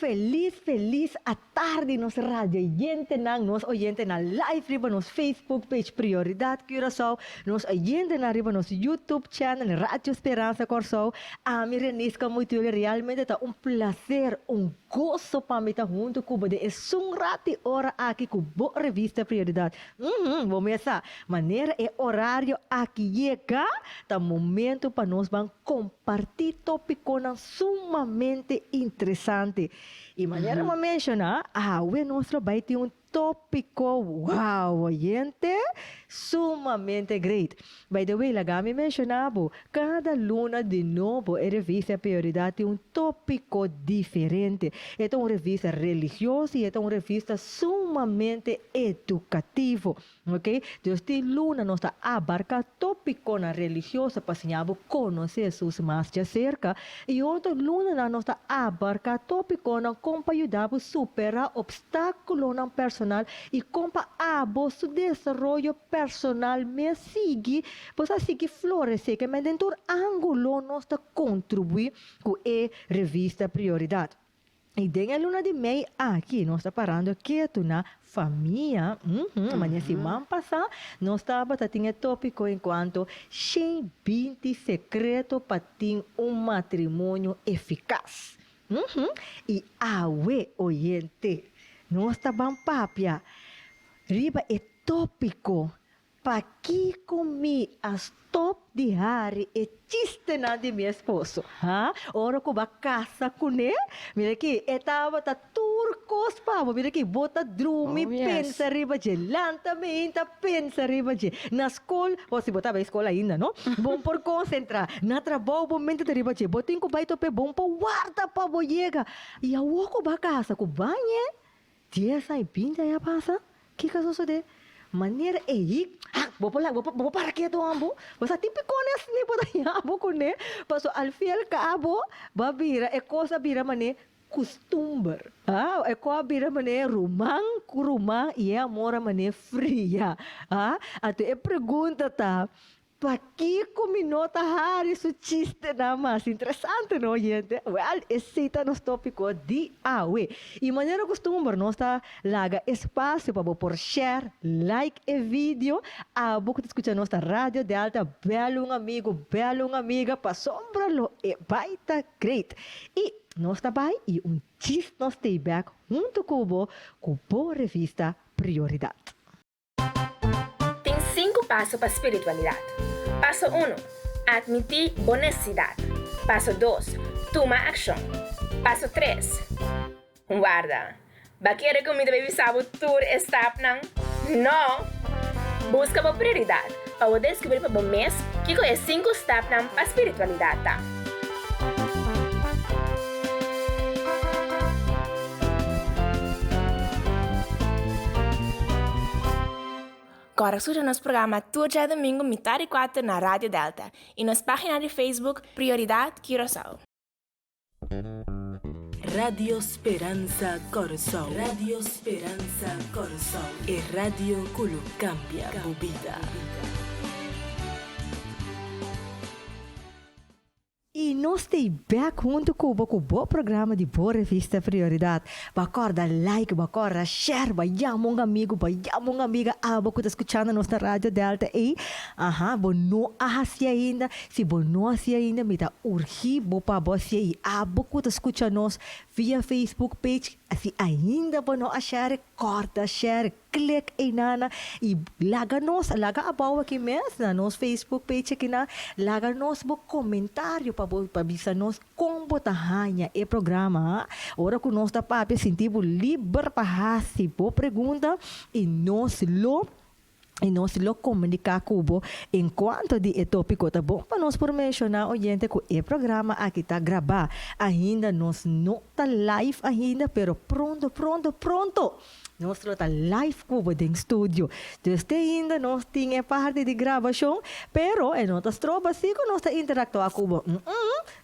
feliz à tarde nos rádio oyente nos oyente na live riba nos Facebook page Prioridade Curaçao, nos oyente na riba nos YouTube channel Rádio Esperança Curaçao. A mim Renisca muito realmente tá prazer, gozo para mim tá junto com você. É rati hora aqui com boa revista Prioridade. Vamos começar. Maneira é horário aqui chega, tá momento para nós vamos compartilhar tópico sumamente interessante. E maneira de mencionar, o nosso vai ter tópico, wow, oyente, sumamente great. By the way, lagami mencionado, cada luna de novo a revista Prioridade tem tópico diferente. É uma revista religiosa e é uma revista sumamente educativo, ok? Então, esta luna nos abarca tópico na religiosa para conhecer Jesus mais de cerca e outra luna nos abarca tópico na como ajudar a superar obstáculos na personal e como su desenvolvimento personal me sigue, pues así que florescer, que me dentro ângulo nos contribuir com a revista Prioridade. E dentro da luna de mei aqui, nós estamos parando que na família, mas semana passada, nós estávamos tendo tópico enquanto 20 secretos para ter matrimônio eficaz. E oyente, nós estamos papia, riba é tópico, para que comi as top de hari e chiste na de meu esposo. Ora ko ba casa com ele? Mira que estava ta turcos pa, mira que bota drumi pensa riba de lanta meinta pensa riba de na escola, ou se botava a escola ainda, não? Bom por concentrar, na trabalho bom mente de riba de, botin ko ba ito pe bom pa guarda pa boyega. E a ko ba casa ko banhe? Dia sai pinta ya passa? Que caso sucede? Maneira vou para que tu ambo, você típico nesse nível da ambo com né, passo al fiel cabo, babira é coisa bira mané costumbre, é coisa bira mané rumang e é amor mané fria, até é pergunta tá. Para que combinota hari su chiste na mais interessante, não, gente? Well, esse tá nos tópico de awe. E maneira costumbre, nós tá laga espaço para por share, like e vídeo. A boca de escutar nossa rádio de alta, belo um amigo, belo uma amiga, para sombra-lo e baita great. E nós tá vai e chiste nós stay back junto com boa revista Prioridade. Tem 5 passos para a espiritualidade. Passo 1. Admitir bonecsidade. Passo 2. Toma ação. Passo 3. Guarda. Baqueira comida baby sabe tour stop não? Não. Busca por prioridade. Para descobrir para o mês que é 5 steps para a espiritualidade. Tá? Agora surge nosso programa todo dia domingo, metade 4 na Rádio Delta e nas páginas de Facebook Prioridade Curaçao. Radio Esperanza Curaçao. Radio Esperanza Curaçao. E radio que cambia a vida. E nós estamos back junto com o bom programa de boa revista Prioridade. Bacorda like, bacorda share, bayama um amigo, bayama uma amiga, que está escutando nossa rádio Delta. E, bom não ahasi ainda, se bom não ahasi ainda, me dá urgir, bom para você aí, que está escutando nós via Facebook page, assim ainda bom não achar, corta, share, click aí nana e laga a bawa aqui mesmo na nosso Facebook page aqui na laga nos bo comentário para bisa nos como tahanha e programa ora com nós da papi sentivo livre para hasi bo pergunta e nós lo comunicar com o enquanto de tópico tá bom para nós por mencionar oyente que o programa aqui tá gravar ainda nós não tá live ainda pero pronto nós está live cubo em estúdio. Desde ainda nós tinha parte de gravação, pero é nossas tropas sim que nós interactuar cubo.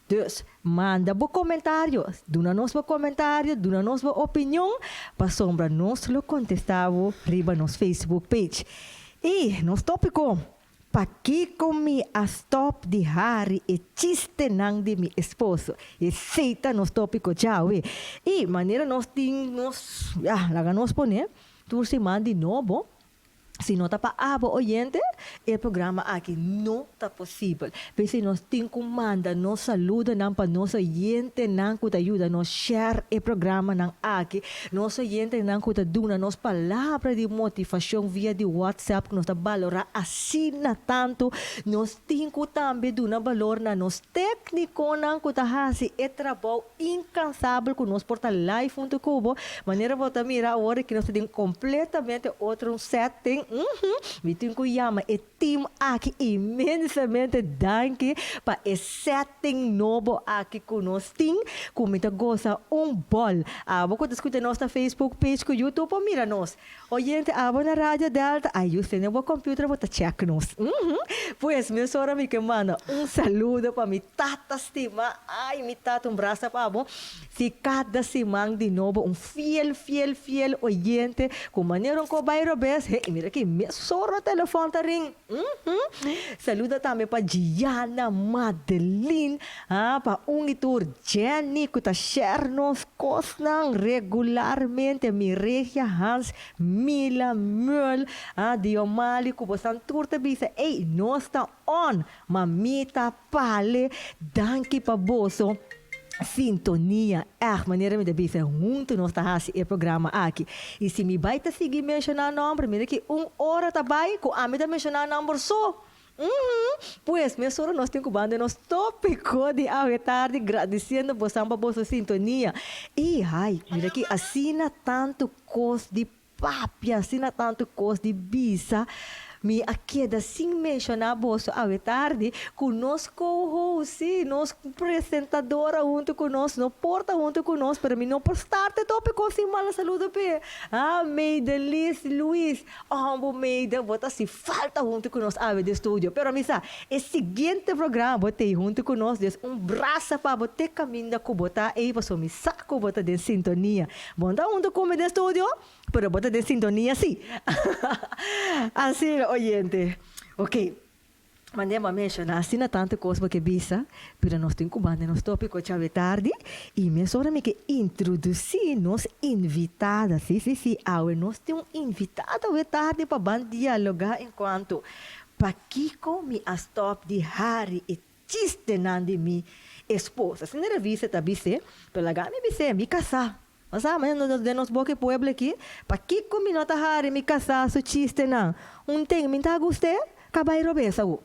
Dus manda bo comentário, duna nos bo comentário, duna nos bo opinião, para sombra nós lo contestavo riba nos Facebook page. E nos tópico Pakiko mi a stop di hari e chiste nang di mi esposo. E seita nos tópico chau. E maneira nós tínhamos, laga nós poner, tu se manda de novo. Se não está para abo oyente, o programa aqui não está possível. Mas se nós temos comanda, nós saluda não para nós oyente não que ajuda nós share o programa não aqui, nós oyente não que duna nós palavra de motivação via de WhatsApp que nós está valorar assim na tanto, nós temos também duna valor na nós técnico não que hasi é trabalho incansável que nós porta live junto com o maneira volta mirar agora que nós temos completamente outro setting. Me tenho que chamar o time aqui imensamente danke para esse setting novo aqui que nós temos, como me gosta bol. Você escuta nossa Facebook page com YouTube, mira nós. Oyente, na Rádio Delta, aí você tem o computer, você check nós. Pois, minha senhora me manda saludo para minha tata estima, minha tata braço para bom. Se cada semana de novo, fiel oyente, com maneira que vai robes, mira aqui, me soro telefone tá ring. Saluda também para Diana Madeline, para itur Jenny que tá share nos cosnan regularmente, Mireia Hans, Mila Möll, Diomali que você turta bisa, nós tá on, mamita pale, danke para boso. Sintonia, maneira me deve ser junto nós tá o programa aqui. E se me vai te seguir mencionar nome, mira que hora tá vai com a me mencionar nome só. Pois, minha senhora, nós temos banda nos tópico de a tarde, agradecendo por samba boa sintonia. E mira que assina tanto coisa de papia, assina tanto coisa de bisa. Me aqui sem mencionar bolso à tarde conosco host, nós apresentadora junto conosco, não porta junto conosco para mim não postar te tópico sem mala saúde pe. Meida Liz Luiz, Meida bota se falta junto conosco de estúdio. Pero misa, o seguinte programa botei junto conosco, braço para botar caminho da cubota e passou me saco bota de sintonia. Bom, tá junto com de estúdio, pero bota de sintonia sim. Assim, oyente. Ok. Mandemos a mencionar, assim na tanta coisa porque bisa, pero nós temos que nos tópico chave tarde e me só me que introduzir nos invitada, sim, nós temos invitada a tarde para dialogar enquanto Pakiko me stop de hari e chiste de mi esposa. Se não revista tá bise, pela gami bise me casar. Mas de nos boque pueblo aqui, Pakiko me nota hari me casar su chiste não. Tem me tá gostei, cabai robesa o.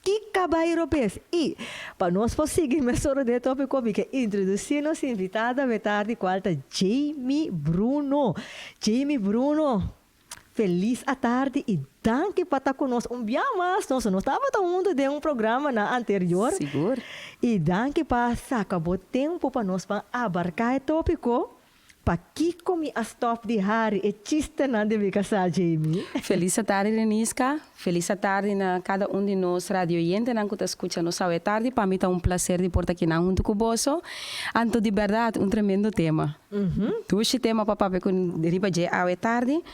Que cabai robes e para nós conseguir me soro de tópico que introduzir nos invitada a tarde quarta Jamie Bruno. Feliz a tarde e danke para estar conosco. Dia mais, nós estava falando de programa na anterior. Seguro. E danke para acabou tempo para nós para abarcar o tópico. Pakiko me stop de hari e chiste na de casa, Jamie. Feliz tarde, Renisca. Feliz tarde na cada de nós radio oyente que está escutando nos a tarde. Para mim é prazer de portar aqui junto com você. Anto de verdade, tremendo tema. Tu esse tema para papai com deriva de a tarde.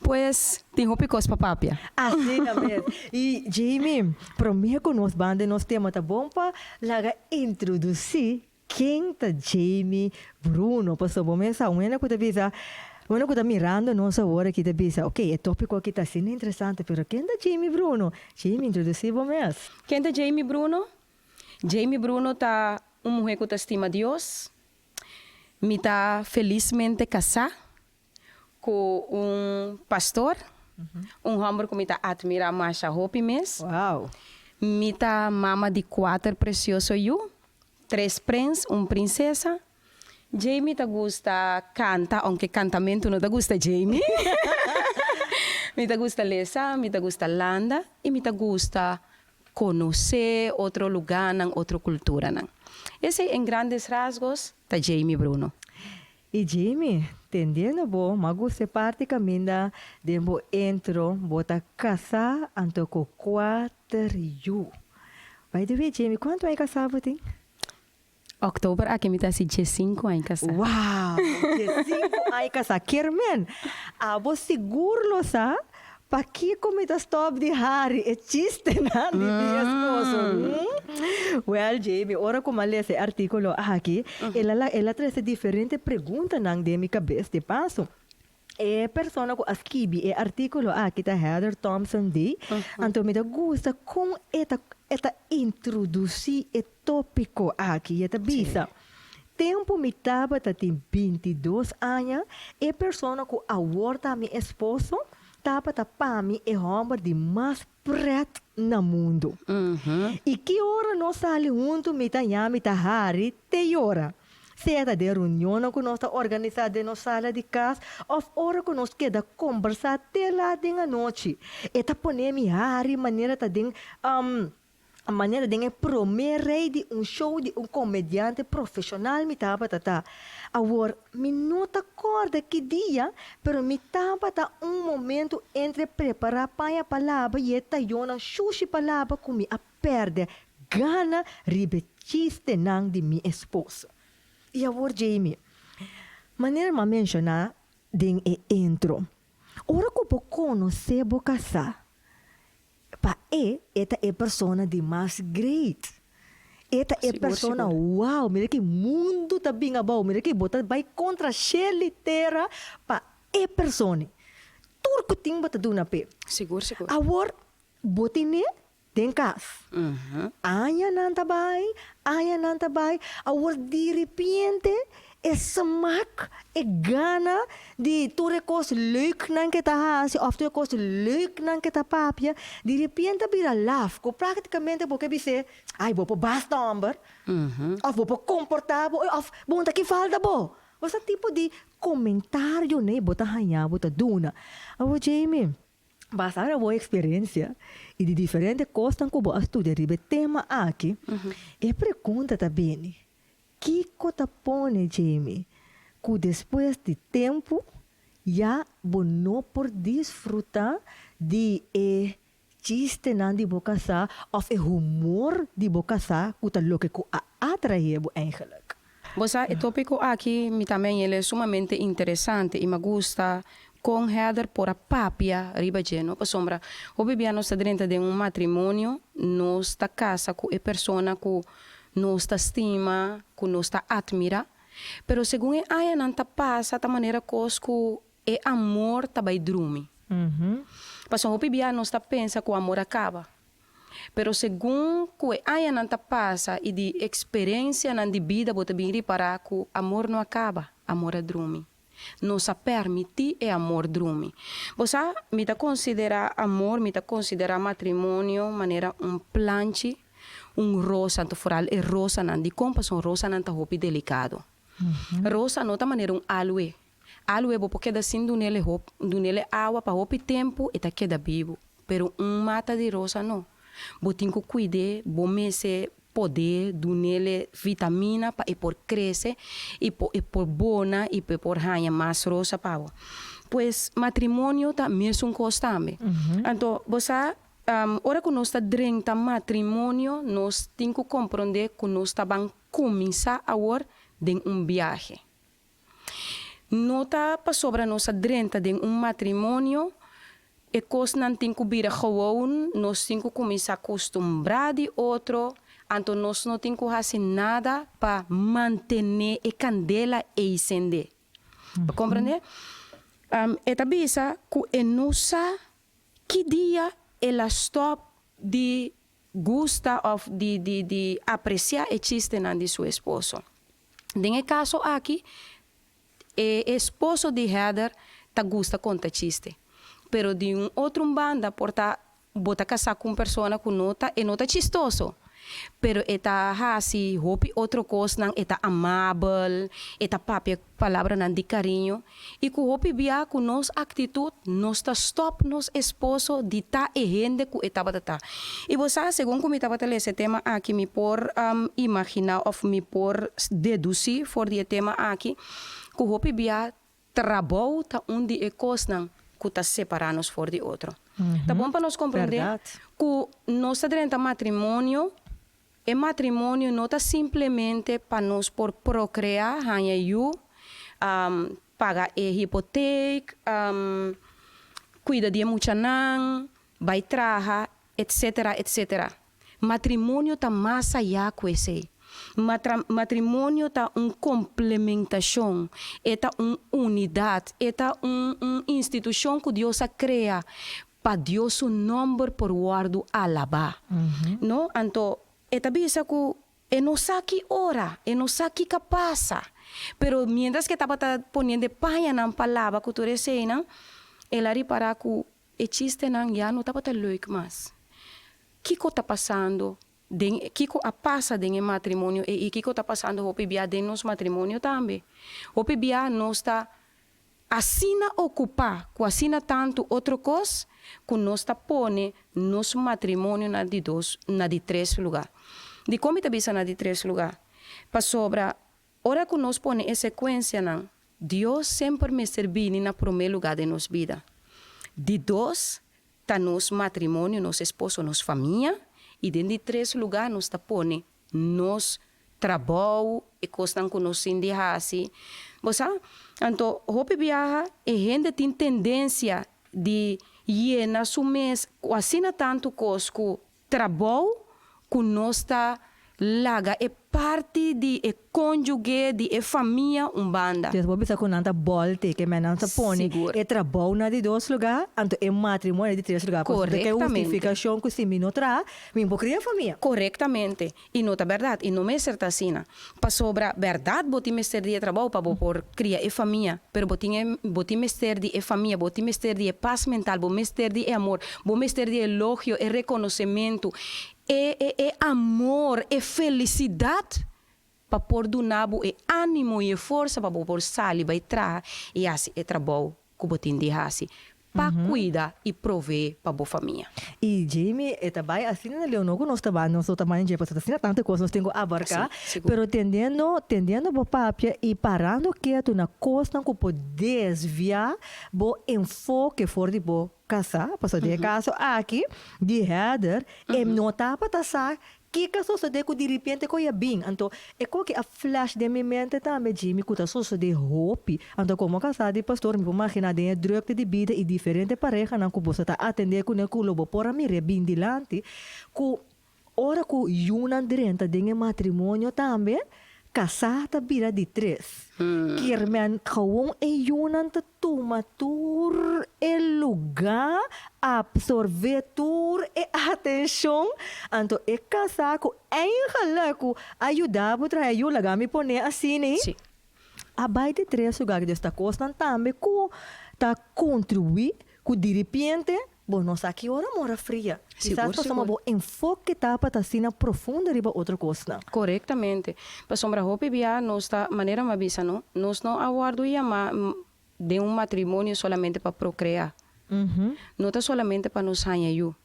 Pues, tem picos para papia. Assim mesmo. E, Jamie, prometo que nós banda nós tema tá bom para laga introduzir quem tá Jamie Bruno. Passou bom mensagem, que tá bisa, que tá mirando nossa hora que tá bisa. Ok, é tópico aqui tá sendo interessante, pero quem tá Jamie Bruno? Jamie, introduzir bom mês. Quem tá Jamie Bruno? Jamie Bruno tá mulher que tá estima Deus. Me tá felizmente casada com pastor, homem que me tá admira mais a roupa mesmo. Uau! Me tá mama de 4 preciosos 3 príncipes, princesa. Jamie te gusta canta, aunque cantamento no te gusta Jamie. Me te gusta Lesa, me te gusta Landa y me te gusta conocer otro lugar, otra cultura. Ese en grandes rasgos está Jamie Bruno. E Jamie, entendendo bom, mas você praticamente dembo entro, bota casar, anto com 4 yu. By the way, Jamie, quanto é casado tem? Oktober aqui me tá assim 5 anos casado. Uau! 5 anos casado. Kermen, abo seguro sa Pa que comida stop de Harry? É chiste, não, de meu esposo. Well, Jamie, ora como ler esse artículo aqui, ela traz diferentes perguntas na de minha cabeça, de passo. É persona que escreve é artículo aqui da Heather Thompson D. Então me gusta com esta introduzir o tópico aqui, esta bisa. Tempo me tava tem 22 anos, e persona que aborta meu esposo, tava para mim é homem de mais preto no mundo. E que hora nós saímos juntos, me tá Harry, te hora. Seja de reunião que nós organizada na sala de casa, ou hora que nós queda conversar até lá de noite. E tá ponendo Harry maneira tá de a maneira de promover de show de comediante profissional me tava tá. Agora, me não tá acorda que dia, pero me tava tá momento entre preparar para a palavra e tá yona sushi palavra com me a perde gana chiste nang de minha esposa. E agora, Jamie, maneira me mencionar de intro. Ora que eu conhecer vou casar. Pa esta é persona de mais great. Esta é persona, wow, mira que mundo tá bem bom, mira que bota vai contra Shirley Terra, pa persona. Turco tem bota do na pé. Seguro. Agora, botine tem casa. Aya nanta bai, agora de repente, smaak, gana, die toekomst leuk nan kita hasi, of toekomst leuk nan kita papia, de repente vira laf, ko praticamente porque bise, ai, vou por bastomber, of vou por comportável, of bom tá que falta bo. Esse tipo de comentário, né, bota hanha, bota duna. Agora, Jamie, basar a boa experiência e de diferentes coisas que eu estudar o tema aqui, e pergunta também, que cota pone, Jamie, que depois de tempo, já não por desfrutar de chiste não de boca sa, of humor de boca sa, que tá louco que atrair eigenlijk. O tópico aqui também ele é sumamente interessante e me gusta com Heather por a papia riba geno, pa sombra, o bebê nós está dentro de matrimônio, nós está casa com a pessoa que nós está estima, que nós está admira, pero segundo a não está passa da maneira que é amor tá vai dormir. Pa sombra o bebê nós está pensa que o amor acaba. Pero segundo que a não está passa e de experiência na de vida bota bem para que o amor não acaba, amor é dormir. Não se permite é amor drume. Você me tá considera amor, me tá considera matrimônio, maneira planche, rosa anto foral e rosa não de compas rosa não tá hopi delicado. Rosa não tá maneira aloe. Aloe bo porque da sim do nele água para hopi tempo e tá queda vivo. Pero mata de rosa não. Bo tinco cuide, bo mese poder do nele vitamina para por crescer e por bona e por ganhar mais rosa pavo. Pois matrimônio tá mesmo constante. Então, você ora que nós está dentro matrimônio, nós temos que compreender que nós estamos começar agora de viagem. Não está para sobre nós dentro de matrimônio e coisa não tem que vir gewoon, nós temos que começar a acostumbrar de outro. Então, nós não temos que fazer nada para manter a candela e acender. Compreende? Esta bisa que nós que dia ela stop de gusta ou de apreciar o chiste de seu esposo. Nesse caso aqui, o esposo de Heather tá gusta conta chiste. Pero de outro banda, porta bota casar com pessoa que nota e nota chistoso. Pero eta hasi hopi outro coisa nang eta amável, eta papia palavra nang de carinho e ku hopi bia ku nos atitude nos ta stop nos esposo de ta e gente ku eta batata. E você segundo como estava tele esse tema aqui me por imaginar ou me por deduzir for de tema aqui ku hopi bia trabalho ta onde e coisa nang ku ta separar-nos for de outro. Tá bom para nós compreender que nós dentro do matrimônio. O matrimônio não está simplesmente para nós por procriar, pagar a hipoteca, cuida de mucha nan, vai traja, etcétera, etcétera. Matrimônio está mais allá que esse. Matrimônio está uma complementação, está uma unidade, está uma instituição que Deus cria para Deus o nome por guardo alabar. No? Então, está bisa que não sabe que hora, não sabe que passa. Pero mientras que estava poniendo paia na palavra que tu recena, ela repara que existe não já não estava leuk mais. O que está passando? O que passa dentro do matrimônio e o que está passando hoje dentro do nosso matrimônio também? Hoje nós está assina ocupar, com assina tanto outra coisa, que nós está pone nosso matrimônio na de 3 lugar. De como está bisa na de 3 lugar? Para sobra, hora que nós pone em sequência, não, Deus sempre me serviu na primeiro lugar de nossa vida. De 2, está nosso matrimônio, nosso esposo, nossa família. E dentro de 3 lugares, nós está pone nosso trabalho e coisas que nós indihasi. Você, então, hoje viaja e gente tem tendência de ir na sua mês, assim tanto coisa que trabalho que nós está laga é parte de cônjuge de família banda. Então, vou pensar com nanta bolte que me nanta pone Seguro. é trabalho na de 2 lugares, então é matrimônio de 3 lugares. Porque é justificação que se me não traz, me vou criar família. Correctamente. E não é verdade. E não é certa assim. Para sobra verdade, botim mestre de trabalho para por criar a família. Pero botim mestre de família, botim mestre de paz mental, botim mestre de amor, botim mestre de elogio e reconhecimento. É amor, é felicidade para pôr do nabo, é ânimo e força para pôr sal e vai trazer e assim é trabalho que botim de assim para cuidar e prover para a família. E Jamie, também assim na Leonor, nós também não sou também de pessoas assim tanta coisa nós temos a abarcar, pero tendendo bo papia e parando quieto na costa que pode desviar bo enfoque for de bo casa, passou de caso aqui de header e nota para taçar que caso se de que de repente que ia bem, então é que a flash de minha mente também Jimmy que tá só de hope, então como casado de pastor me imagina de druk de vida e diferente pareja não que você tá atender com o culo por a mim bem dilante, que ora que una direnta de matrimônio também casada vira de 3. Kirmen gewoon e yunan te tomatur e lugar absorver tur e atenção anto e casar com eigenlijk ajudar para trazer lagami pone assim né Sim. abai de 3 lugar desta costa também que tá contribuir que de repente bom, nós aqui ora mora fria. Quizás passamos um enfoque tá para assim profunda riba outra coisa. Correctamente. Para sombra hope via nossa maneira mabisa não, nós não aguardamos de matrimônio solamente para procriar. Não está solamente para nos ganhar.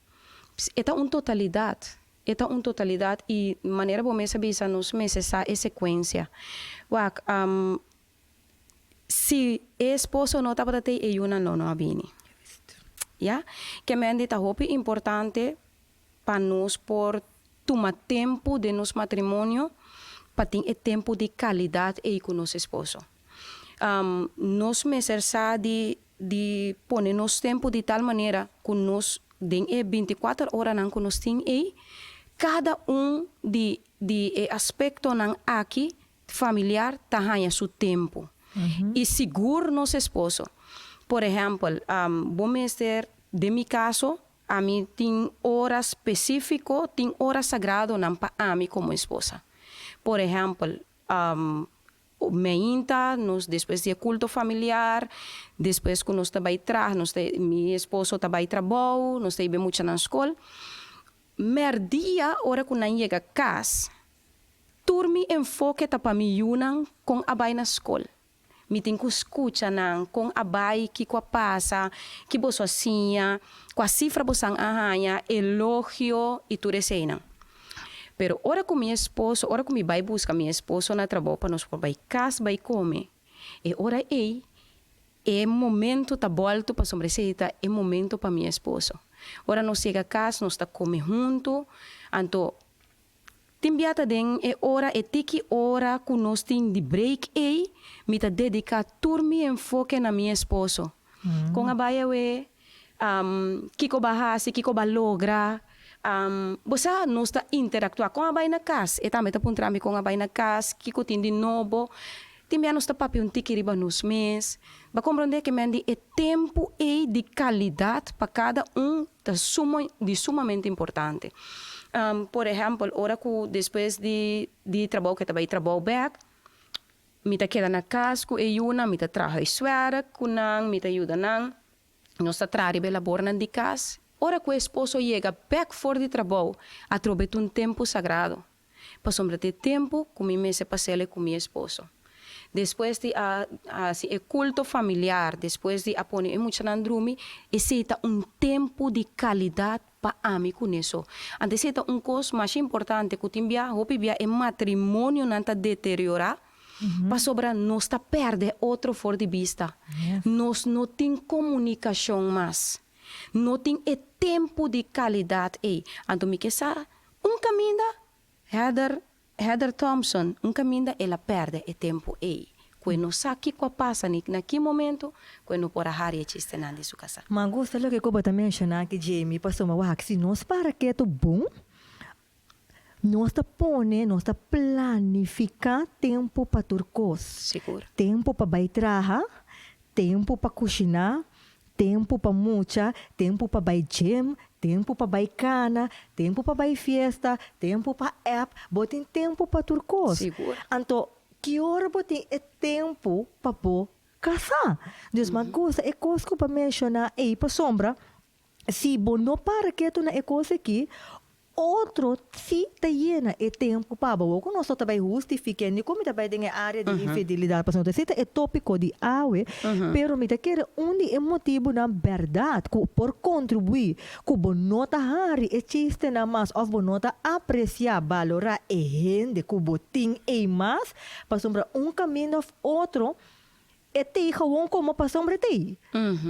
É uma totalidade. É uma totalidade e maneira como essa bisa nos meses a sequência. Se esposo não está para ter uma não abini. Ja? Que me dita hopi importante para nós por tomar tempo de nosso matrimônio para ter tempo de qualidade e com nosso esposo. Nós me exercer de pôr nosso tempo de tal maneira que nós tem 24 horas não que nós tem e cada de aspecto não aqui familiar ganha seu tempo e seguro nosso esposo. Por exemplo, vamos ter, de meu caso, a mim tem hora específica, tem hora sagrada para mim como esposa. Por exemplo, nós depois do culto familiar, depois que nós também traz, meu esposo também trabalha, nós temos muito na escola. Mer dia, hora que nós chega a casa, turmi enfoque para mim com a bai na escola. Me tem que escutar com a bai que passa, que você assim, com a cifra você arranha, elogio e tudo isso aí. Pero hora que meu esposo, hora que me vai buscar meu esposo na trabalho para nós vai casa, vai comer. E hora é momento tá volta para sobresair, é momento para meu esposo. Hora nós chega a casa, nós tá comer junto, então timbiata den é hora é tiki hora que nós tem de break me tá dedicar turmi enfoque na minha esposo com a baia kiko bahasi, kiko balogra, bosa nós está interactuar com a na casa, e também está puntrami com a na casa, kiko tindi novo, também nós está papi tiki riba nos mês, ba compreender que mendi é tempo e de qualidade para cada de sumamente importante. Por exemplo, ora que depois de trabalho que trabalho back, me tá queda na casa, e una, me tá trabalho suara, kunang, me tá ajuda nang, nós está trabalhando labor na de casa. Ora que o esposo chega back for de trabalho, a trobe um tempo sagrado. Para sombra de tempo, com me se passele com meu esposo. Depois de o culto familiar, depois de apone muito nandrumi, existe tempo de qualidade para mim com isso. Antes existe coisa mais importante que timbia, hopibia é matrimônio não está deteriorar. Para sobra nós está perde outro fora de vista. Nós não tem comunicação mais. Não tem tempo de qualidade. Então me quer caminho Heather Thompson, caminho ela perde o tempo. Quando sabe o que passa naquele momento, quando por a área existe na sua casa. Mas gosto do que eu mencionar que Jamie passou uma se nós para que é bom, nós está pone, nós está planificar tempo para turcos. Seguro. Tempo para baitraha, tempo para cozinhar, tempo para mucha, tempo para bai gym, tempo para bai cana, tempo para bai fiesta, tempo para app, botem tempo para turcos. Seguro. Então, que hora botem é tempo para bo casar? Deus mas gosta é coisa que para mencionar aí para sombra, se bo não para que tu na é coisa aqui, outro se tá llena é tempo para bo, quando nós também justificando como também tem a área de infidelidade, para nós é tópico de awe, pero me tá quer onde é motivo na verdade, que por contribuir, que bo nota hari existe na mais, ou bo nota apreciar, valorar e gente que bo tem e mais, para sombra caminho outro. Ete gewoon como para sombra te.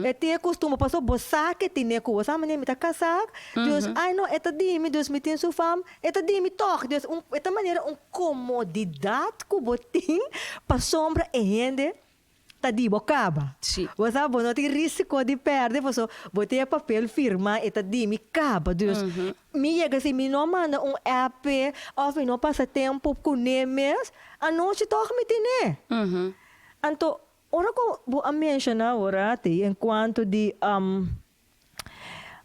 Ete costuma passar bossa que tem com você mas me tá casar. Deus, ai não, eta dime, Deus me tem sua fama, eta dime toque, Deus, eta maneira comodidade que botin para sombra e rende tá de bocaba. Sim. Você não tem risco de perder, você botei papel firma eta dime caba, Deus. Me chega se me não manda app, ou não passa tempo com nemes, a noite toque me tem. Então ora ko vou mencionar ora enquanto de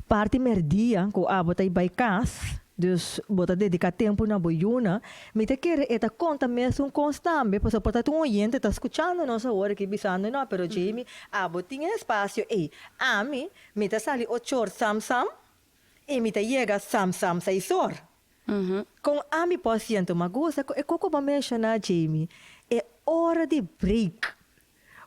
parte merdia ko abota by cas dus bota dedicar tempo na boiuna me te quer eta conta mesmo constante pois portanto oyente tá escutando nossa hora que bisando não pero Jamie tinha espaço a mim me te sali 8 horas sam e me te chega sam 6 horas com a mim paciente mas gosta é como para mencionar Jamie é hora de break.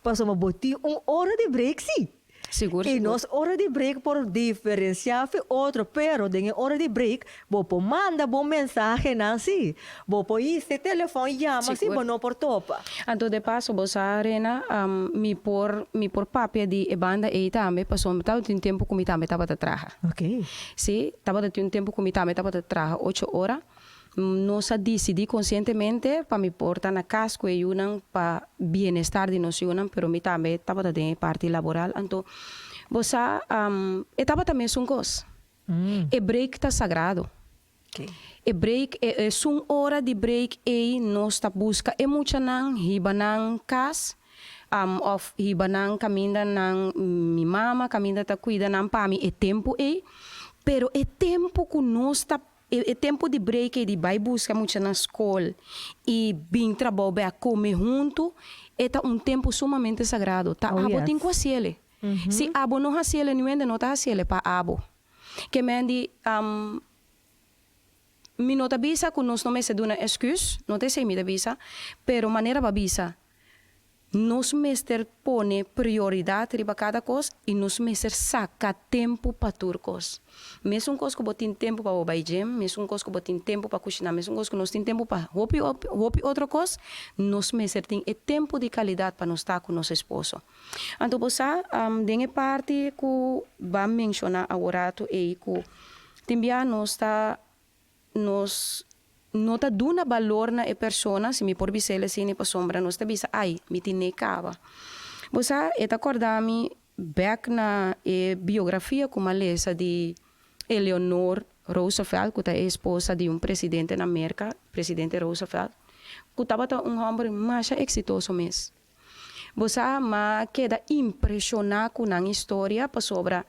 Passou uma botinha, hora de break, sim. Seguro. E nós, hora de break, por diferenciar, foi outro, pero, em hora de break, vou manda bom mensagem, não, sim. Vou pôr esse telefone, chama, sim, não por topa. Então, de passo, você, Arena, me por papel de banda e também, passou, estava um tempo que me também estava a trabalhar. Ok. Sim, estava um tempo que me também estava a trabalhar 8 horas. Nós decidi conscientemente para me portar na casa com eles para bem-estar de nós, pero me também estava dando parte laboral. Então, você estava também um coisa. O break está sagrado. Okay. O break é uma hora de break e nós está busca é muito não hiba não casa. Of hiba não caminha não minha mama caminha tá cuida não para mim é tempo pero é tempo que nós está o tempo de break e de vai buscar muito na escola e bem trabalhar a comer junto é tempo sumamente sagrado tá abo tem com ele se abo não ha ele não tá ele para abo que mendi me nota bisa que nós não me se dá excuse não te sei me da bisa pero maneira para bisa nos mester pone prioridade para cada coisa e nos mester saca tempo para turcos. Mesmo coisa que botin tempo para o gym, mesmo coisa que botin tempo para cozinhar, mesmo coisa que nós tem tempo para hopi outra coisa, nos mester tem tempo de qualidade para nós estar com nosso esposo. Então você tem parte que vai mencionar agora e que também nós está nota duna valor na persona se me por bisela assim para sombra nós te bisa ai me tine cava você eta acordami back na biografia como lesa de Eleanor Roosevelt, que é esposa de presidente na América, presidente Roosevelt, que estava homem mais exitoso mesmo. Você ma queda impressionado com a história para sobre a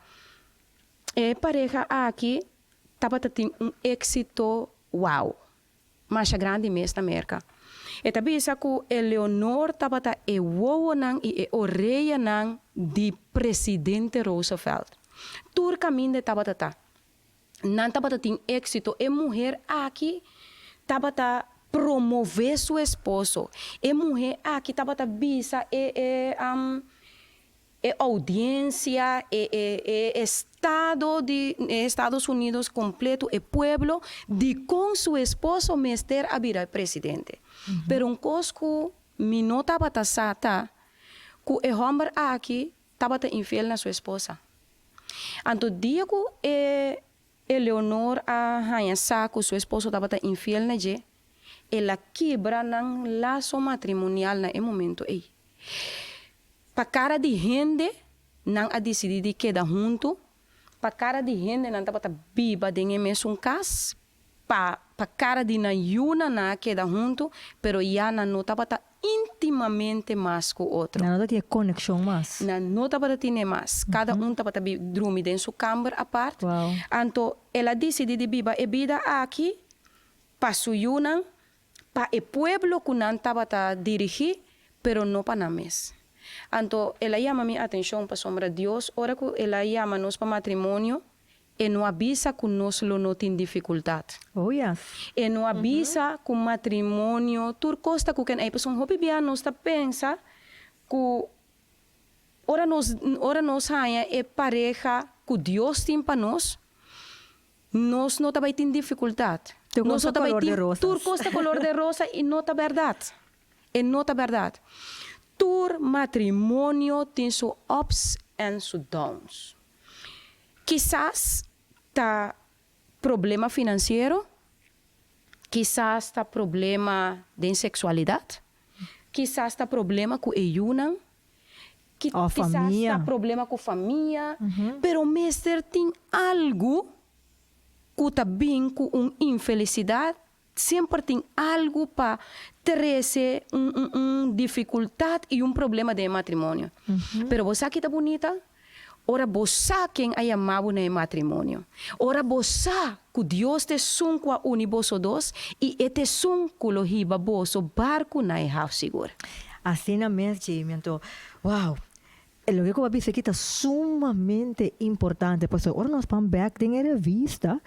pareja aqui estava tendo êxito wow, mais grande mesmo na América. E também isso que Eleanor estava e orelha de presidente Roosevelt. Todo caminho estava não estava tendo êxito. E mulher aqui estava promover seu esposo. E mulher aqui estava visa audiência, Estado de Estados Unidos completo, e pueblo, de com seu esposo mestre a virar presidente. Pero um cosco me não estava sata, que o homem aqui estava infiel na sua esposa. Anto dia que Eleanor a rainha saco sua esposo estava infiel na je, ela quebra nang laço matrimonial na momento aí. Pa cara de gente não a decidir de quedar junto, pa cara de gente não estava viva de mesmo caso, pa cara de na yuna na quedar junto, pero já não estava intimamente mais com o outro. Não tinha conexão mais. Não estava tendo mais. Cada estava dormindo em sua câmara à parte. Wow. Então ela decidiu de viver a vida aqui, para sua yuna, para o pueblo que não estava dirigir, pero não para nós. Então, ela chama minha atenção para sombra de Deus, ora que ela chama nós para matrimônio, e não avisa que nós não temos dificuldade. Oh, yes. E não avisa que o matrimônio, tudo costa que a pessoa hobby nós pensa que ora nós ganha é pareja que Deus tem para nós não também tem dificuldade. Nós não color de rosas. Tudo costa color de rosa e não é verdade. E não é verdade. Todo matrimônio tem seus ups e seus downs. Quizás está problema financeiro, quizás está problema de sexualidade, quizás está problema com o quizás está problema com a família, pero mestre tem algo que está bem com uma infelicidade, sempre tem algo para trazer uma dificuldade e um problema de matrimônio. Pero você que está bonita, ora você quem é amado no matrimônio. Ora você que Deus te sun com a uniboso dos e te sun com o hiba boso barco na house seguro. Assim na mesma, então, wow. Lo que eu vi aqui está sumamente importante, porque agora nós vamos back em revista,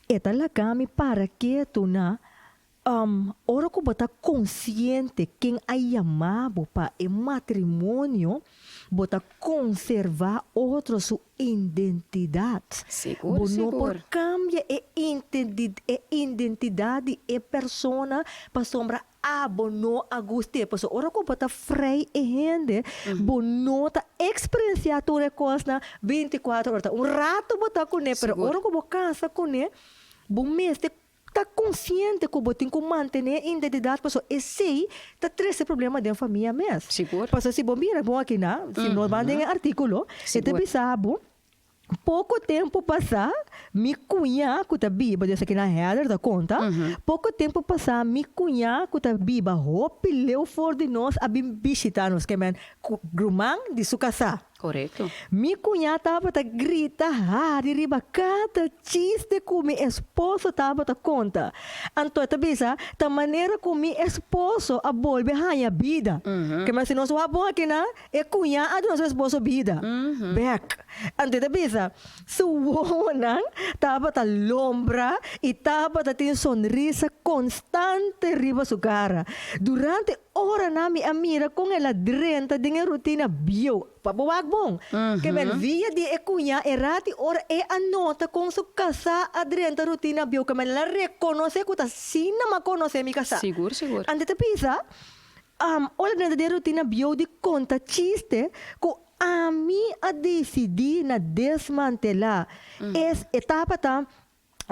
eta la kami para que tu na ora que você consciente quem é chamado para o matrimônio, você conservar outra sua identidade. Seguro, seguro. Por cambia a identidade e persona para sombra não a gostar. Porque ora que você frei e gente, não está experienciar toda coisa 24 horas. Rato você com ele, pero ora que você cansa com ele, bom mês está consciente que você tem que manter a identidade, porque esse está trazendo problema dentro da família mesmo. Seguro. Porque se você mira bom aqui, se nós mandamos artículo, você sabe, pouco tempo passar, me cunha que está viva, eu sei que na header da conta, pouco tempo passar, me cunha que está viva, roupa leu for de nós a visitar nos que men grumang de sua casa. Correto. Mi cunha estava a gritar, de riba cada chiste que meu esposo estava a conta. Então, bisa, da maneira que meu esposo a volve a vida. Que mas se nós vamos aqui na, é cunha a nosso esposo vida. Back. Então, bisa, suonan, estava a lombra e estava a ter sonrisa constante riba sua cara. Durante hora nami amira com ela drenta de rotina bio. Pabuwag bom. Que men via de cunha errati ora anota com sua casa adrenta rotina bio que men la reconoce que ta sina ma conoce mi casa. Seguro, seguro. Ante te pisa ora dentro de rotina bio de conta chiste que a mim a decidir na desmantelar etapa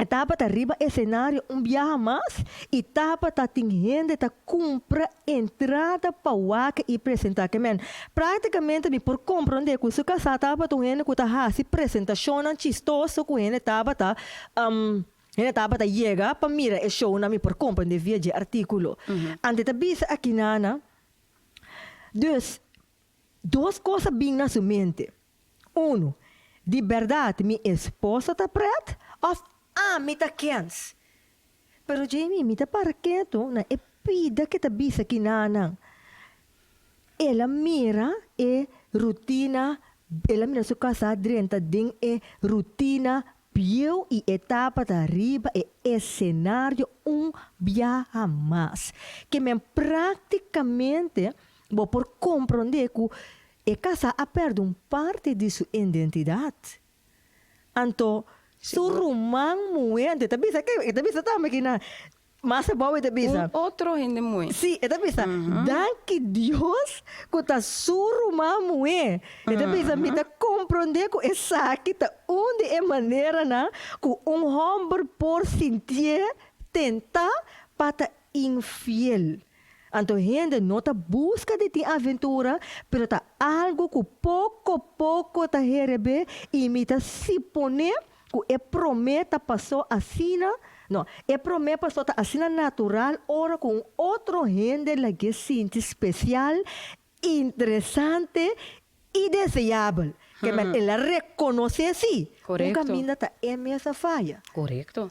Etapa tá arriba escenário viaja mais. Etapa tá tem gente tá compra entrada para o e apresentar que men. Praticamente me por compreender que isso casa tava tu gente que tá se apresentação chistoso que gente tava tá ele tava tá chega para mira é show na me por compreender via de artículo. Ante tá bisa aqui nana. Dus duas coisas bem na sua mente. Um, de verdade, minha esposa está preta? Ou, me está quente? Pero, Jamie, me está para quente, na é pida que está bisa aqui, nanang. Ela mira rotina, ela mira sua casa dentro de rotina, piu e etapa da arriba e cenário viaja mais. Que me praticamente vou por compreender que a casa ha perdido parte de sua identidade. Então, su rumang muente, tá bisa que, tá bisa também que na massa boa tá bisa. Outro gente muito. Sim, tá bisa. Danke Deus, que tá su rumang muente. Tá bisa me tá compreender que essa aqui tá onde é maneira na que homem por sentir tentar para infiel. Então, gente não está busca de ter aventura, pero tá algo que pouco a pouco está recebendo e me está se poner que é prometa passou assim, não, é prometa passou tá assim natural, ora com outro gente lá que sente especial, interessante e desejável. Que ela reconhece assim. Correcto. Um caminho está em essa falha. Correcto.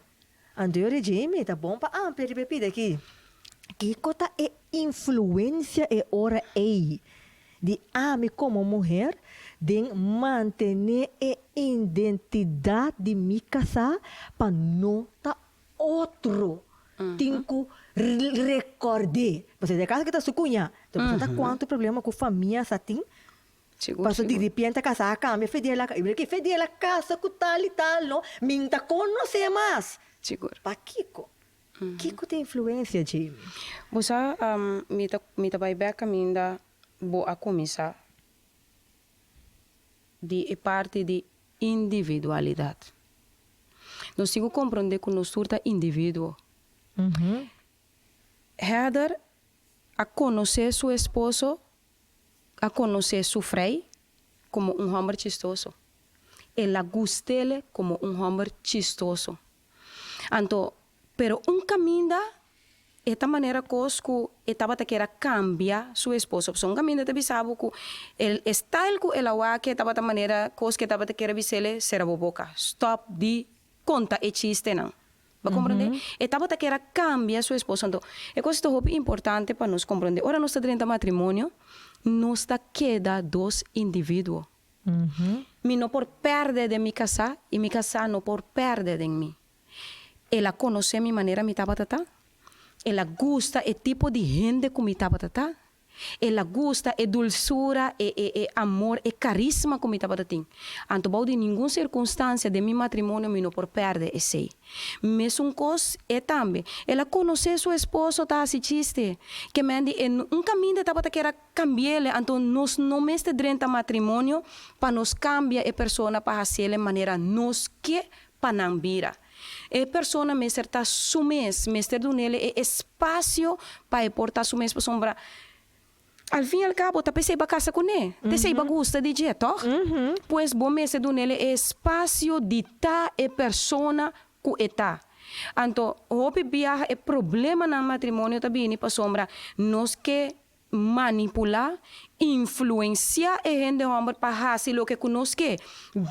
Então, eu Jamie, tá bom para peribepida aqui. Que cota é influência e ora é de me como mulher de manter a identidade de minha casa para não tá outro tenho que recordar você de casa que tá sucunha então você tá quanto problema com família sa tem passa de repente a casa cambia fedela que fedela casa com tal e tal não minta conhecer mais Seguro. para Kiko Kiko tem influência, Jamie? Você, me vai ver caminho boa começar de parte de individualidade. Nós temos que compreender que nós somos indivíduo. Heather, a conhecer seu esposo, a conhecer seu freio como homem chistoso. Ela gosta dele como homem chistoso. Então, pero caminho esta maneira que estava a querer cambiar seu esposo. Um caminho de sabe que o style que ela vai que estava a maneira que estava a querer dizer será boca. Stop de conta e chiste não. Vai compreender? Estava a querer cambiar seu esposo. Então, é coisa importante para nós compreender. Ora nós estamos dentro do matrimônio, nós queda dois indivíduos. Me não por perder de minha casa e minha casa não por perder de mim. Ela conhece minha maneira de tratar. Ela gosta do tipo de gente que me tratar. Ela gosta da dulçura, amor, e carisma que me tratar. Então, de nenhuma circunstância de meu matrimônio, me não por perder esse. Mas coisa é também. Ela conhece seu esposo, tá assim chiste. Que me diz, caminho de tratar que era cambiar. Então, nós não mestre dentro do matrimônio para nos cambiar a pessoa para fazer de maneira nos que para não vira. A pessoa me está sumes, me está dando espaço para portar sumes para sombra. Al fim e al cabo, tá pensei para casa com ele. Te sei para gosta de jeito, pois bom me está dando espaço de tá a pessoa que está. Então, o viaja é problema no matrimônio também para sombra. Nós que manipular, influenciar a gente homem para fazer o que conosco,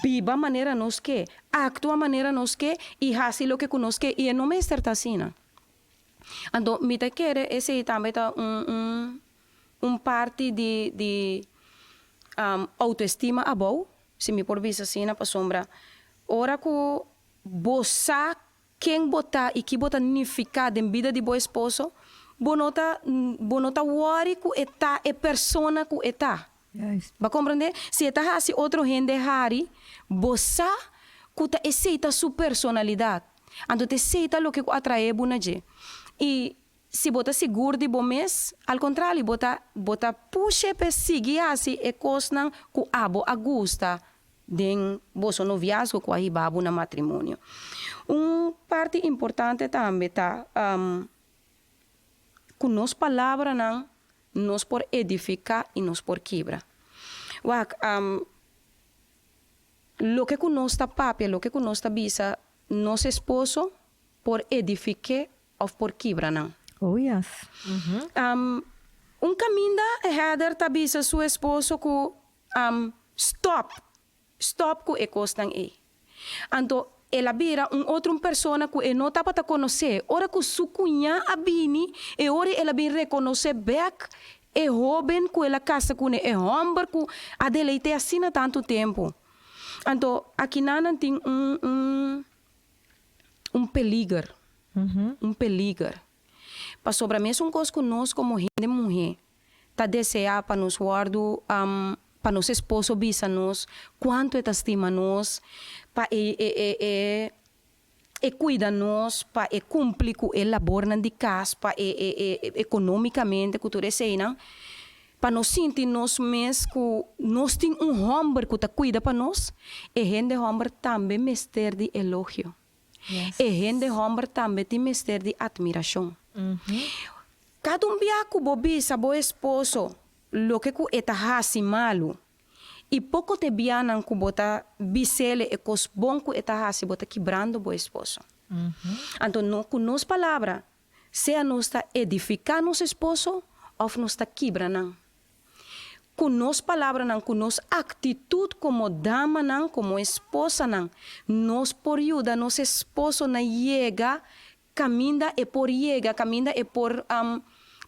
viva a maneira nos que, actua a maneira nos que e fazer o que conosco e não me certa assim. Então, me te quer esse também tá parte de autoestima abou, se me por vista assim para sombra. Ora que você quem botar e que botar significado em vida de bom esposo bonota worry ku eta e persona ku eta. Yes. Ba compreender? Se eta hasi outro gente hari, bossa ku ta aceita sua personalidade. Ando te aceita lo que atrae bunaje. E se bota seguro de bom mês, ao contrário, bota puxa pe seguir assim e cosnan ku abo agusta den vosso noviazgo com a babu na matrimônio. Parte importante também tá com nos palavra não nos por edificar e nos por quebrar. Lo que com nos papia, lo que com nos bisa, nos esposo por edificar ou por quebrar não. Oh, yes. Caminho header tabisa seu esposo com stop com ecostan e. Anto ela vira outra pessoa que não tá para conhecer. Ora que su cunha abini e ora ela bem reconhecer back e jovem que ela casa com e homem que a deleite assim há tanto tempo. Anto aqui não tem peligro. Peligro. Para sobre a mesma coisa que nós como gente mulher tá desejar para nos guardo para nos esposo bisa nos quanto é estima nos para cuida nos para cumprir com o labor de casa para economicamente que tu deseja para nós sentir nós mesmos que nós tem homem que tá cuida para nós e gente homem também mestre de elogio. Yes. E gente homem também tem mestre de admiração. Cada biaco bobisa bo esposo lo que eta hasi malu e pouco te bianan ku bota bisele e cos bom ku eta hasi bota quebrando bo esposo. Então no com nos palavra sea nos ta edificar nos esposo ou nos ta quebrando. Com nos palavra nan com nos atitude como dama nan como esposa nan nos por ajuda nos esposo na llega caminda e por llega, caminda e por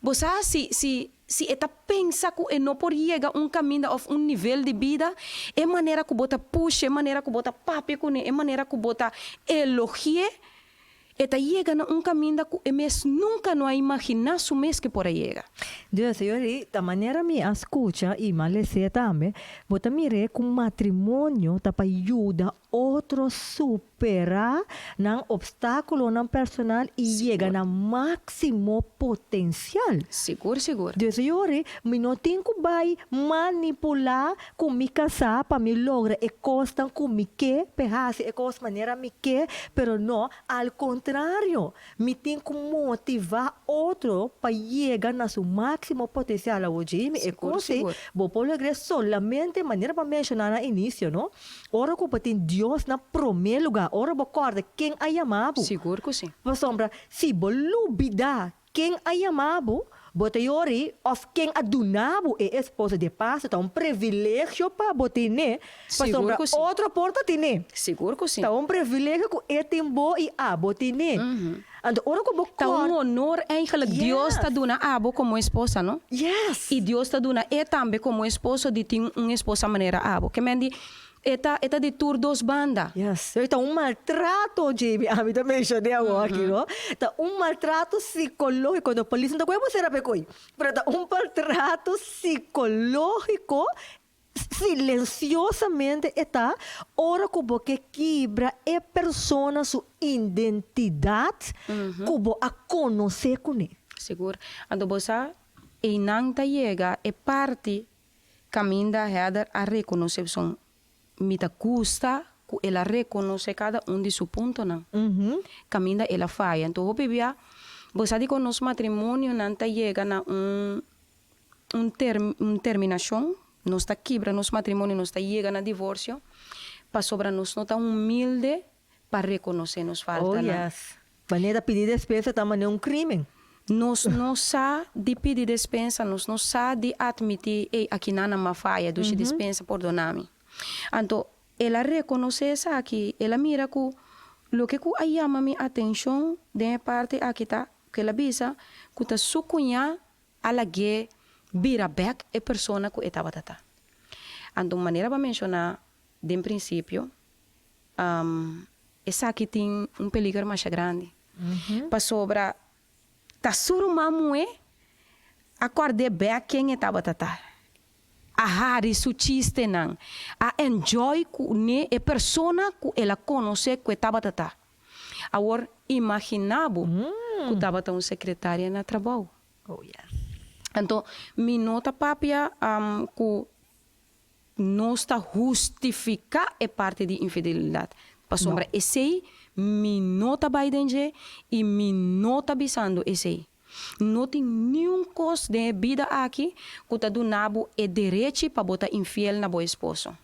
você se eta pensa que não por llega caminho ou nível de vida, é maneira que bota puxa, é maneira que bota papi com é maneira que bota elogie, eta llega na caminho que é mesmo nunca não imaginar su mes que por aí llega. Deus, senhor, da maneira me escuta e malece também, bota mire com matrimônio tá para ajudar outro superar nang obstáculo nang personal e chega na máximo potencial. Seguro. Deus, senhor, me não tem que vai manipular com me casar para me lograr e costa com me que, perhaps e costa maneira me que, pero não, ao contrário, me tem que motivar outro para chegar na seu máximo potencial hoje, e coisa, vou poder solamente maneira para mencionar no início, não? Ora que tem Deus na primeiro lugar, ora recorda quem é amado. Seguro que sim. Por sombra, se bolubida quem é amado, botaiori of quem adunabo é esposa de paz, então privilégio para botine. Por sombra, outra porta tine. Seguro que sim. Então privilégio que é tempo e a botine. Então, ora que então honor eigenlijk Deus está dando a abo como esposa, não? Yes. E Deus está dando e também como esposo de ter uma esposa maneira abo. Que mendi Eta de tur dos banda. Yes. Então, maltrato, Jamie. A mim também mencionei aqui, não? Então, maltrato psicológico. A polícia não pode ser a pecoi. Mas maltrato psicológico silenciosamente está ora como que quebra a persona sua identidade como a conhecer com ele. Seguro. Ando bosa e não ta chega e parte caminda a reconhecer son mita custa que ela reconhece cada de seu ponto não. Caminda ela falha. Então o bebia bosa di con nos matrimônio não ta chega na terminação. Nós está quebra nos matrimônio, nós está chega na divórcio, para sobra nós não está humilde para reconhecer nos falta. Oh, yes. Maneira de pedir despensa também é crime. Nós não sabe de pedir despensa, nós não sabe de admitir aqui não há falha, do despensa por donar-me. Então, ela reconhece essa aqui, ela mira que o que aí chama minha atenção de parte aqui tá, que ela bisa que tá sucunha alague vira back a persona que estava tata. Então, maneira para mencionar, de princípio, essa aqui tem peligro mais grande. Para sobra, tá surumamo acordei back quem estava tata. A hari su chiste não, a enjoy com a persona que ela conhece que estava tata. Agora, imaginava que estava tão secretária na trabalho. Oh, yes. Então, me nota papia que não está justificar é parte de infidelidade. Para sombra, esse me nota baidenge e me nota bisando esse. Não tem nenhum coisa de vida aqui que está do nabo é direito para botar infiel na boa esposa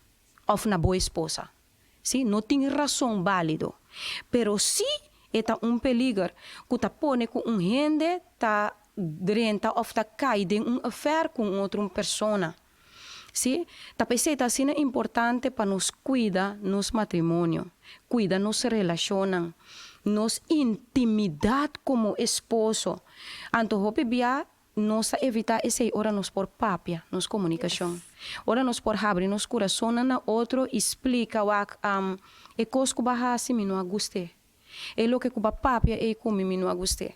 ou na boa esposa. Sim, não tem razão válido. Pero se está perigo que está pone com gente está renta ou está caído em affair com outra pessoa. Sim, tapi está sendo importante para nos cuidar nos matrimônio, cuidar nos relacionam, nos intimidade como esposo. Anto hope bia nos evitar esse hora nos por papia, nos comunicação. Ora nos por abrir nos coração na outro explica wak e cos que baha assim me não aguste. E lo que cuba papia e come me não aguste.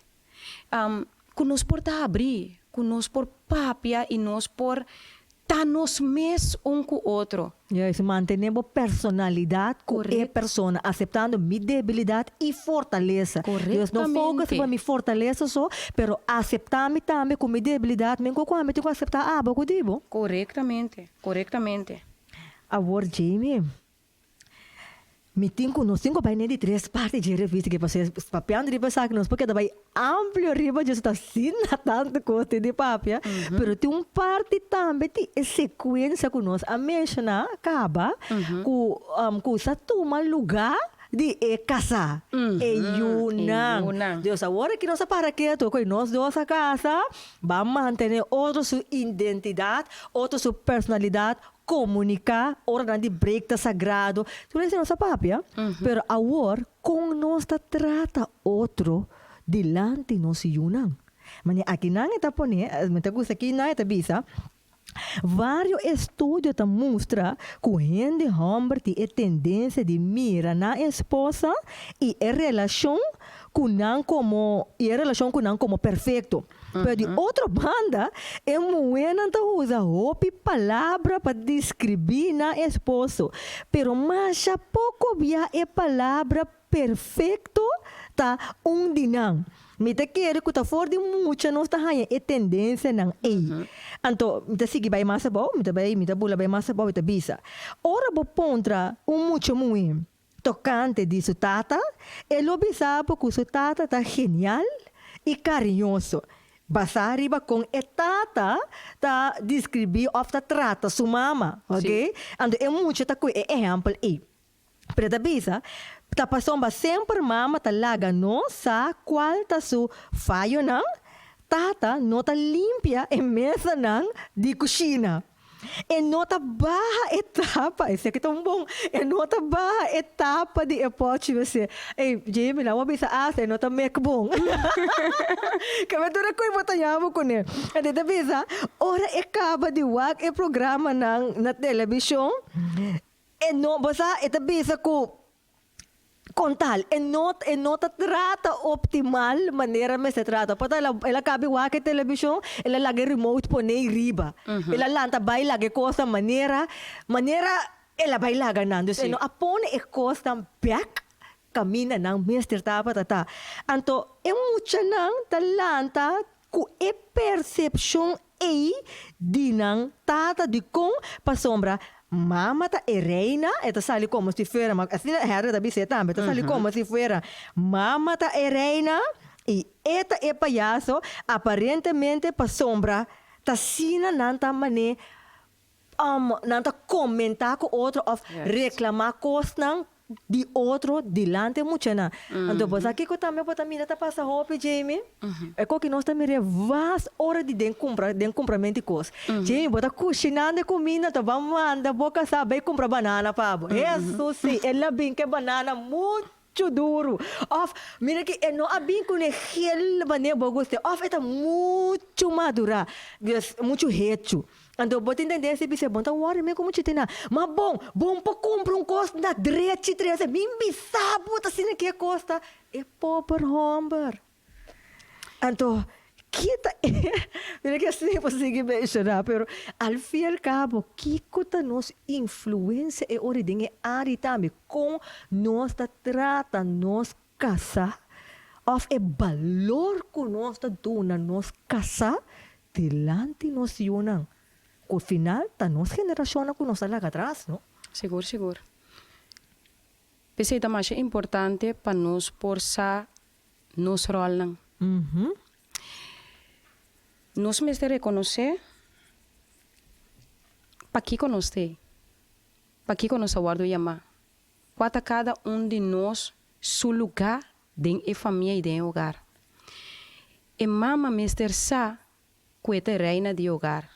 Que nos por abrir, que nos por papia e nos por tá nos mes um com o outro. Yes, mantenemos personalidade com a persona, aceitando minha debilidade e fortaleza. Deus não foca para minha fortaleza só, pero aceitar-me também com minha debilidade, mesmo com a minha, tenho que aceitar a água, digo. Corretamente, corretamente. Agora, Jamie, nós temos bem de 3 partes de revista que vocês papiando de pensar que nós porque também amplo riba já está assim tanto coisa de papia, pero tem parte também de sequência que nós a mencionar acaba com essa toma lugar de casar e unang. Deus agora que nós para que toco nós dois a casa vamos manter outra sua identidade, outra sua personalidade, comunicar, hora de break tá sagrado. Tu não é nossa papia, pero agora com nós trata outro delante nós unang. Mas aqui não está pone, me tá gusta aqui não está bisa. Vários estudos mostram que o gente homem tem tendência de mirar na esposa e a relação com não como perfeito. Pero de outra banda, é muito usa roupa palavra para descrever na esposa. Pero mais pouco via a palavra perfeito tá dinam. Me te quero que tá fora de muita não está aí é tendência não é. Então, me te sigue bem mais bom, me te bula bem mais bom, me te bisa. Ora bo pontra muito muito tocante de sua tata, ele observa que sua tata tá genial e carinhoso. Basta arriba com a tata tá descrever ou tá trata sua mama, ok? Então, é muito tá com exemplo aí. Preta bisa, tá passando sempre mama tá laga nossa qual tá su falho não, tata não tá limpia e mesa não de cozinha. E nota barra etapa, esse aqui tão bom. E nota barra etapa de epote você. Ei, Jamie, lá vou pensar, é nota make bom. Que me dura coi botanhavo com ele. E de bisa, ora acaba de wak e programa na televisão. E não, basta e bisa ko contal, e nota trata optimal maneira me se trata. Pata ela cabe wak televisão, ela lagi remote pone riba. Ela lanta vai lagi coisa maneira ela vai laga nando. So, apone e costa back camina nang mister tapa tata. Anto e mucha nang talanta ku e percepção e dinang tata de com pa sombra. Mama tá reina, esta sali como se fuera, assim é herra da biseta, também tá sali como se fuera. Mama tá reina e esta é palhaço, aparentemente pa sombra, tá sina nanta mané, nanta comentar com outro ou reclamar coisas não de outro delante muito na. Então, pois aqui que também pode mira tá passa roupa, Jamie. É que nós também vas hora de compramento de coisas. Jamie, bota cozinhando comida, tá vamos andar boca sabe comprar banana pabo. Isso sim, ela bem que banana muito duro. Of, mira que não há bem com aquele banana bogoste. Of, está muito madura, muito reto. Então, vou entender se você bom, então, worry me como te tem. Mas bom para comprar coisa na direita, bem bisabo, tá sendo que costa. É pobre homem. Então, kita mira que assim você consegue mencionar, pero al fin e al cabo, que cota nos influência e origem é ari também com nós trata nos casa, of é valor que nós dona nos casa delante nos yunang. al final, tanos generación que nos sale atrás, ¿no? Seguro, seguro. Pensei que é importante para nós forçar nos rolam. Nós mesmo reconhecer para que conosco, para que conosco guardo chamar. Quanto cada de nós seu lugar dentro da família e dentro do hogar. E mama mestre sa que é reina de hogar.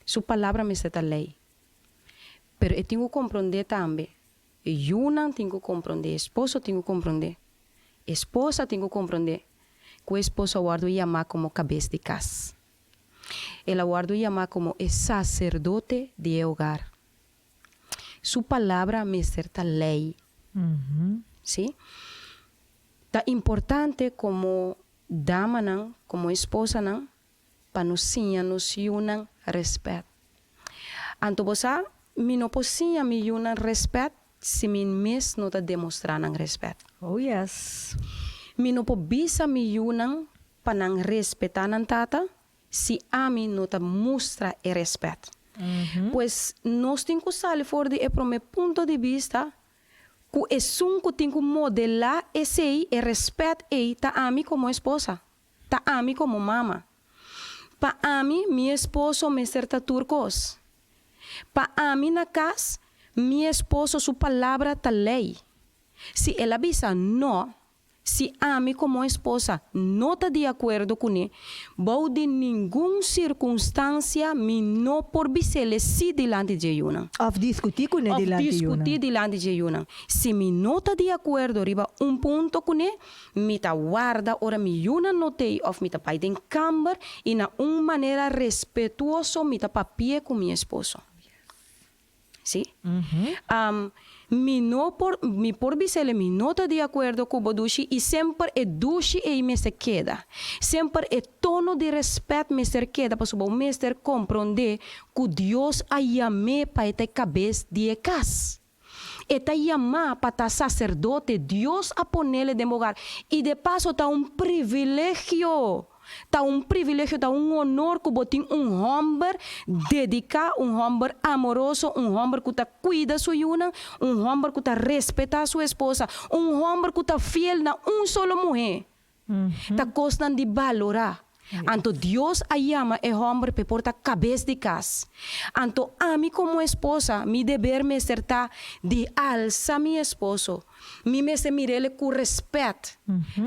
Sua palavra me está lei. Pero eu tenho que compreender também. Eu não tenho que compreender. Esposo tenho que compreender. Esposa tenho que compreender. Que o esposo guarda chamar como cabeça de casa. Ela guarda chamar como o sacerdote de hogar. Sua palavra me está lei. ¿Sí? Tá importante como dama, não, como esposa, não, para nos unam respeito. Anto você, me não posso me unam respeito se me mesmo não está demonstrando respeito. Oh, yes. Me não posso me unam para não respeitar a tata se a mim não está mostra respeito. Pois nós temos que sair fora de meu ponto de vista que é que tem que modelar esse respeito tá a mim como esposa, tá a mim como mama. Para a mim, meu esposo me serta turcos. Para a mim na casa, meu esposo sua palavra tá lei. Se ela avisa não, se a mim como esposa não está de acordo com ele, vou de nenhuma circunstância me não por bisele si dilante de Yuna. Of discutir com ele dilante de Yuna. Discutir dilante de Yuna. Se me não está de acordo, riba ponto com ele, me tá guarda, ora me Yuna notei, of me tá pai den câmara, e na maneira respetuosa, me tá papie com meu esposo. ¿Sí? Mi por bisele mi nota de acordo com o dushi e sempre é dushi e me se queda. Sempre é tono de respeito me se queda para o mestre compreender que Deus a chamé para ter cabeça de casa. Eta chamar para estar sacerdote, Deus a ponerle de lugar. E de passo está privilégio. Tá privilégio, tá honor que botem homem dedicado, homem amoroso, homem que cuida sua yuna, homem que respeita sua esposa, homem que fiel na solo mulher. Tá gostando de valorar. Anto Deus a chama é homem para portar cabeça de casa. Anto a mim como esposa, mi dever me será de alçar meu esposo. Me se mirele com respeito.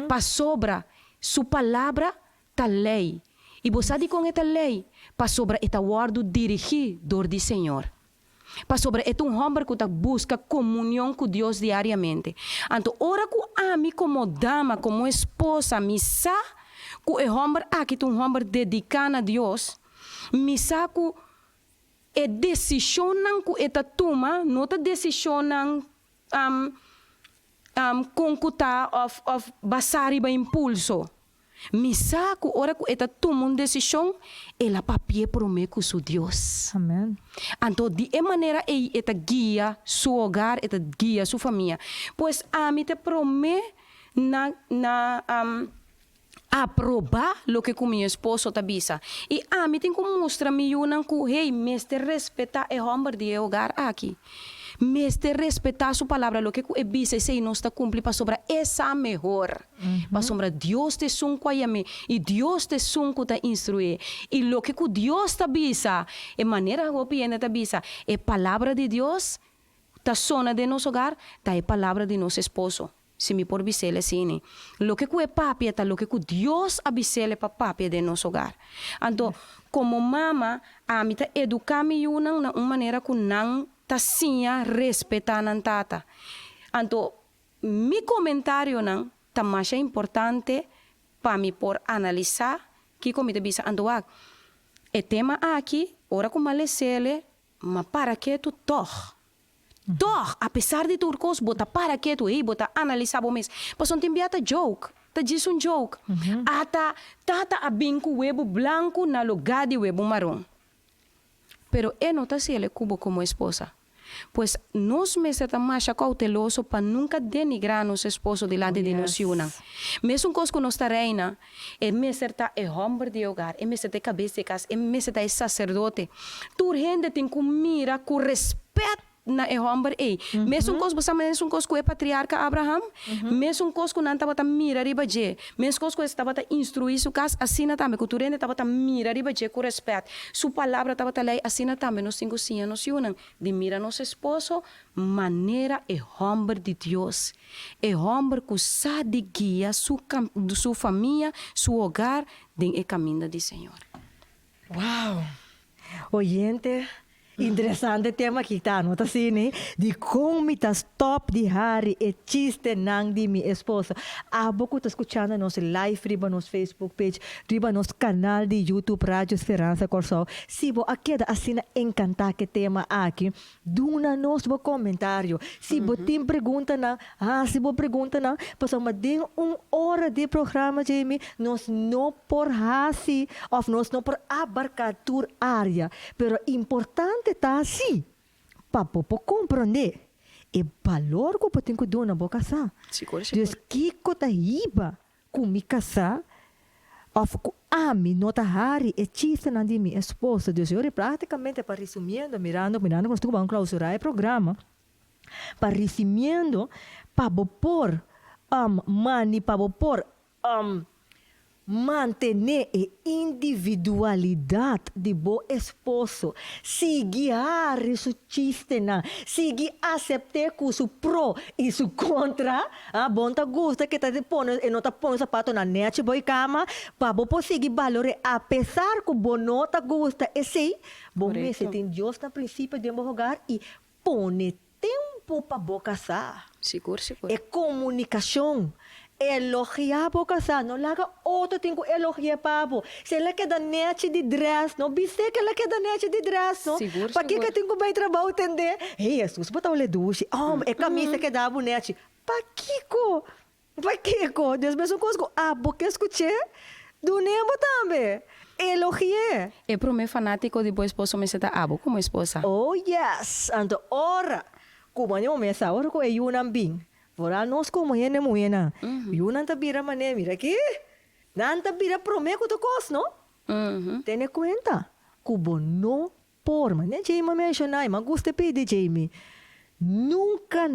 Para sobra sua palavra ta lei. E você com esta lei, para sobre esta guardo dirigidor do Senhor. Para sobre é homem que busca comunhão com Deus diariamente. Então, ora que a mim como dama, como esposa, me sa, que é homem aqui homem dedicado a Deus, me sa que é decisão que esta toma, não é decisão com que of basar e impulso. Me saco, ora que esta toma uma decisão, ela papie promete com seu Deus. Amém. Então, de maneira ela guia seu hogar, ela guia sua família. Pois a mim te promete aprovar o que meu esposo está bisa. E a mim tem que mostrar me que, hey, mestre respeita o homem de hogar aqui. Mestre respeitar sua palavra, o que é bisa e não está cumprindo para sobre essa melhor. Para sobre Deus te sunco a mim e Deus te sunco te instruir. E o que Deus te bisa, é maneira que o te bisa, é palavra de Deus, ta sona de nosso hogar, ta é palavra de nosso esposo. Se me por bisele assim, o que é papi, é o que Deus abisele para papi de nosso hogar. Então, como mama, a mim te educar me na maneira que não tasinha respeitar a tata. Então, meu comentário não tá mais importante para me por analisar que como te bisa ando o tema aqui, ora como malesele, mas para que tu toh? Toh, apesar de turcos, bota para que tu aí, bota analisar bom mês. Pois ontem biata joke. Tá diz joke. Ata tata abinco webo branco na lugar de webo marrom. Pero não tá se ele cubo como esposa. Pues nos meses más cauteloso para nunca denigrar a nuestro esposo delante de nos una. Mesmo coisa que nossa reina, meses tá homem de hogar, meses de cabeça de casa, meses é sacerdote. Tu gente tem que mirar com respeito na homem ei. Mesmo coisa você mesmo coisa que é patriarca Abraham, mesmo coisa que não estava tá mira riba je, mesmo coisa que estava tá instruir su casa, assim também que tu gente estava tá mira riba je com respeito. Su palavra estava tá lei, assim também nos cinco sim nos unam. De mira nosso esposo, maneira homem de Deus. Homem que sabe de guia sua família, seu hogar, em caminho do Senhor. Wow. Oyente, interessante tema que está no assim, de como estás top de Harry e chiste nang de minha esposa. Abo que está escutando nosso live, riba nos Facebook page, riba nos canal de YouTube Rádio Esperança Corsol. Se você queda assim encantar que tema aqui, duna nos bo comentário. Se você tem pergunta na, se você pergunta na, passamos de hora de programa, Jamie, nós não por hasi, of nós não por abarcar toda área, pero importante tá assim, para compreender o valor que eu tenho que dar na boca sa. Dus kiko ta hiba kumi casa, of ami nota hari e chiste na de minha esposa. Dus eu praticamente para resumindo, mirando como estou vamos clausurar o programa, para resumindo, para por mani para por manter a individualidade de bo esposo, seguir su chiste na, seguir aceitar com su pro e su contra, bom tá gosta que tá pondo e não tá pondo sapato na net boy cama, para bo seguir valores apesar que bo não tá gosta, e sei, bom me se tem Deus na princípio de meu hogar e pone tempo para bo casar. Seguro. É comunicação. Elogiar a casa, não laga outro tem que elogiar pabo. Se ela quer dar net de dress, não biste que ela quer dar net de dress, não? Seguro. Para que tem que bem trabalho entender? Ei, Jesus, botar o leduche. É camisa que dá bonete. Para que Deus mesmo coisa. Porque escutei do Nemo também. Elogiar. E para o meu fanático de bom esposo me senta abo como esposa. Oh yes, ando ora. Como eu me essa hora com eu não bem. Fora nós como é na eu não tá bira mané mira aqui não tá bira prometo to cos não tem conta cubo não por mané Jamie mencionar mas gusta pedir Jamie nunca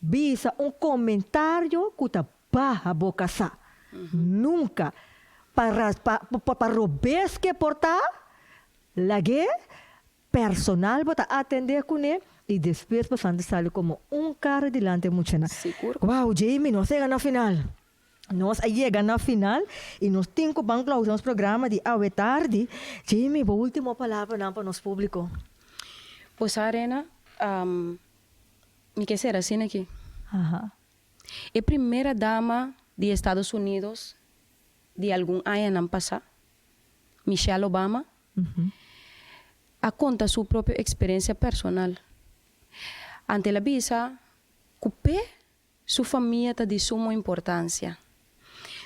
bisa comentário que tá barra boca sa nunca para robes que portar lague personal bota atender com ele e depois passando sale como cara delante muito na. Seguro. Wow, Jamie, nós chegamos na final. Nós chegamos na final e nós temos que clausurar nosso programa de hoje tarde. Jamie, a última palavra para nosso público. Pues Arena, me quer ser assim aqui. A primeira dama de Estados Unidos de algum ano passado, Michelle Obama, a conta sua própria experiência personal. Ante la visa, cupé sua família está de suma importância.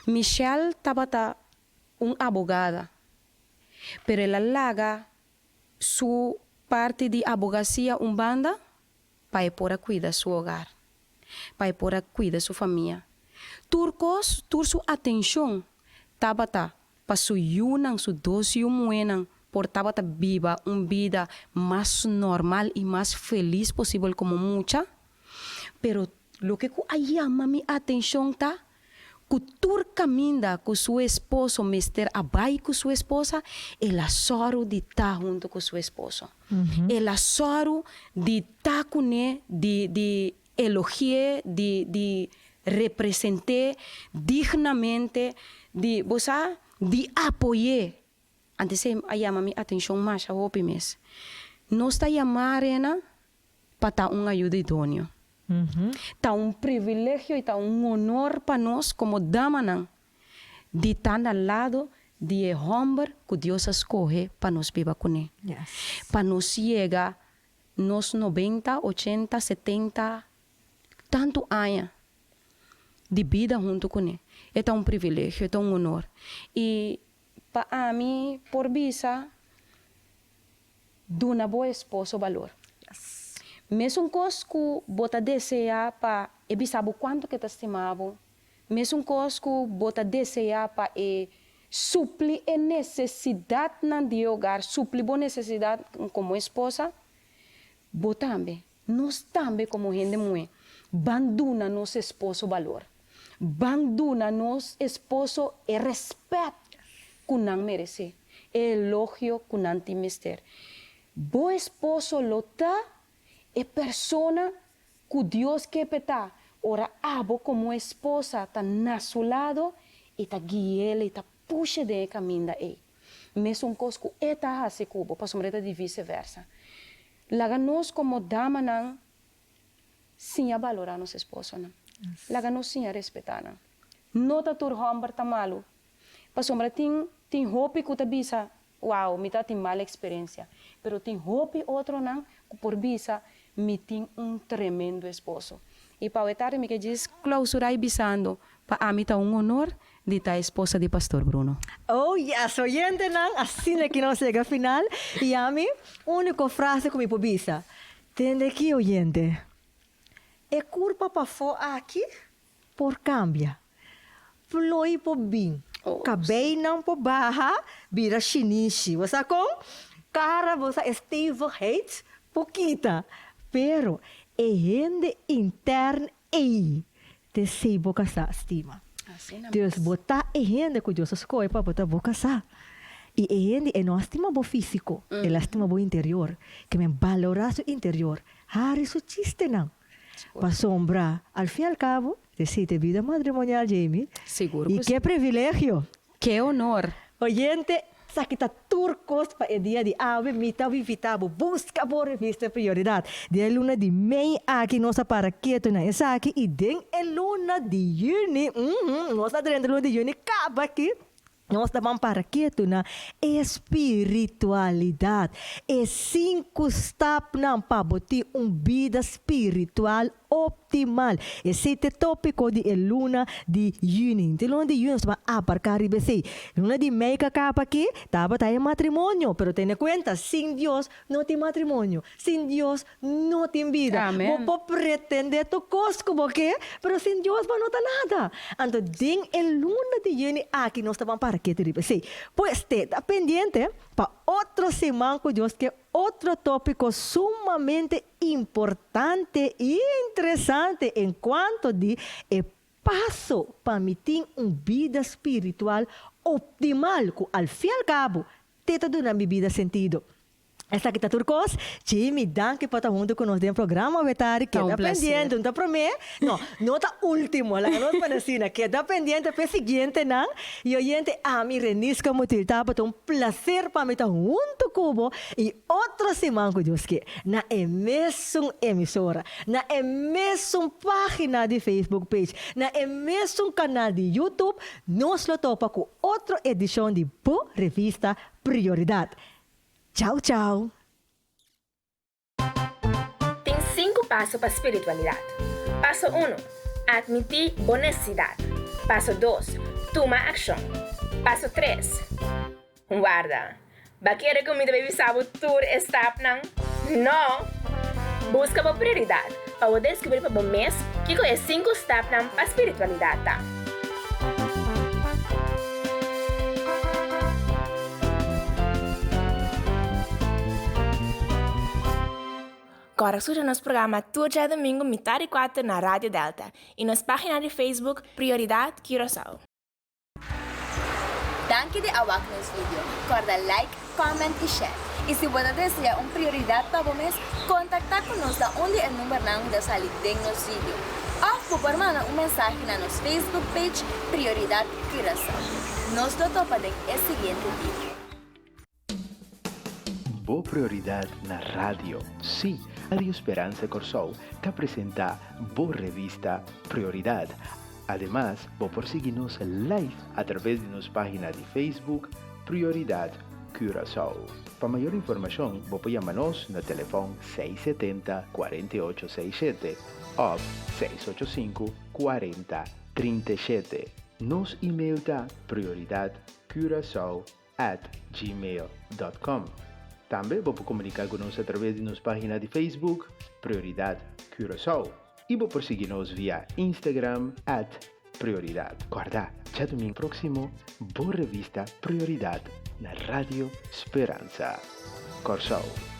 Michelle estava uma abogada, pero ela larga sua parte de advocacia banda para poder cuidar seu hogar, para poder cuidar sua família. Turcos, sua atenção estava para sua unang, sua doce moenang, portava viva vida mais normal e mais feliz possível como muita. Pero lo que llama mi atenção tá que tu caminha com seu esposo, mister abai com sua esposa, ela soro de estar junto com seu esposo. Ela soro de estar com ele, de elogiar, de representar dignamente, de apoiar. Antes llama mi atenção mais a opiniões. Nós está chamando para dar uma ajuda idônea. Está privilégio e está honor para nós como dama de estar ao lado de homem que Deus escolhe para nós viver com ele. Para nós chegar nos 90, 80, 70, tanto anos de vida junto com ele. É um privilégio, é um honor. E para mim, por visa, duna bo esposo valor. Mesmo cosco bota desejar para saber quanto que te estimava. Mesmo cosco bota desejar para suplir a necessidade de hogar, suplir a necessidade como esposa. Botambe, nós também como gente mulher, banduna nosso esposo valor. Banduna nosso esposo e respeito que não merece, elogio que não tem mister. Bo esposo lota é persona que Deus quer petar. Ora, abo como esposa está na seu lado e está guiando e está puxa de caminho da ei. Mesmo cosco eta hase cubo, para sombreta de vice-versa. Laga nós como dama não, sim a valorar nosso esposo não. Laga nós sim a respeitar não. Nota tur hombar tá malo. Para sombra tem hope que bisa, wow, me tá tem mala experiência. Pero tem hope outro não, por bisa me tem tremendo esposo. E para o etar me que diz clausurar bisando, para mim tá honor de estar esposa de Pastor Bruno. Oh, yes, oyente nang, assim é que nós chega ao final. E a mim, única frase que me pobisa. Tende aqui, oyente. É culpa para fora aqui, por cambia. Floi por bem. Cabei não por barra, vira chinichi. Você com? Cara, você esteve hate, pouquita. Pero, é rende interna e te sei boca sa estima. Deus botar e rende que Deus escolhe para botar boca sa. E rende é não estima bo físico, é estima bo interior, que me valorar seu interior. Hari su chiste não. Para sombra, al fin y al cabo, decide vida matrimonial, Jamie. Seguro. Y qué privilegio. Qué honor. Oyente, sakita turcos para el día de ave, mita vivitabo, busca por revista prioridad. De luna de mei aqui nossa para quieto na esa aqui e den el luna de juni, nossa de luna de juni acaba aqui. Nós estamos para quieto na espiritualidade. E 5 steps para botar vida espiritual optimal. Esse é o tópico de luna de junho. De luna de junho, nós vamos abarcar e ver. Luna de meio que acaba aqui, estava em matrimônio. Mas tenha conta, sem Deus não tem matrimônio. Sem Deus não tem vida. Amém. Vou pretender tu cosco, porque? Mas sem Deus não tem nada. Então, den luna de junho aqui, nós estamos para quieto e ver. Pois, está pendente para outra semana com Deus, que é outro tópico sumamente importante e interessante enquanto de passo para me ter uma vida espiritual optimal, que ao fim e ao cabo, tenta dar minha vida sentido. Essa aqui está turcos, Jimmy, danke por estar junto conosco no programa, Betari, que está pendiente, não está promete, não está último, la que nos panacina, que está pendiente para o seguinte, não? E oyente, a mim, Renisca Mutilta, para um prazer para mim estar junto com e outra semana com Deus, que na mesma emissora, na mesma página de Facebook page, na mesmo canal de YouTube, nós lo topa com outra edição de Bo Revista Prioridade. Tchau, tchau. Tem 5 passos para a espiritualidade. Passo 1. Admitir bonecsidade. Passo 2. Tomar ação. Passo 3. Guarda. Vai querer que o meu bebê saiba tudo está não? Não. Busca por prioridade. Para poder descobrir para o mês que é 5 steps para a espiritualidade. Tá? Agora escuta nosso programa todo dia domingo, metade e 4 na Rádio Delta e nas páginas de Facebook Prioridade Curaçao. Danke de awak nos vídeo. Corda like, comment e share. E se você deseja uma prioridade para o mês, contacta conosco onde o número da salida nos vídeo. Ou por mandar mensagem na nosso Facebook page Prioridade Curaçao. Nos do topa de seguinte vídeo. Boa prioridade na rádio. Sim, Radio Esperança Corsou te apresenta Boa Revista Prioridade. Además, vos prosseguir-nos live a través de nossa página de Facebook Prioridade Curaçao. Para maior informação, vos pode chamar-nos no telefone 670-4867 ou 685-4037. Nos e-mail da prioridadecuraçao@gmail.com. Também vou comunicar conosco através de nossa página de Facebook, Prioridade Curaçao. E vou seguir-nos via Instagram, @Prioridade. Guarda, já domingo próximo, boa revista Prioridade na Rádio Esperança Curaçao.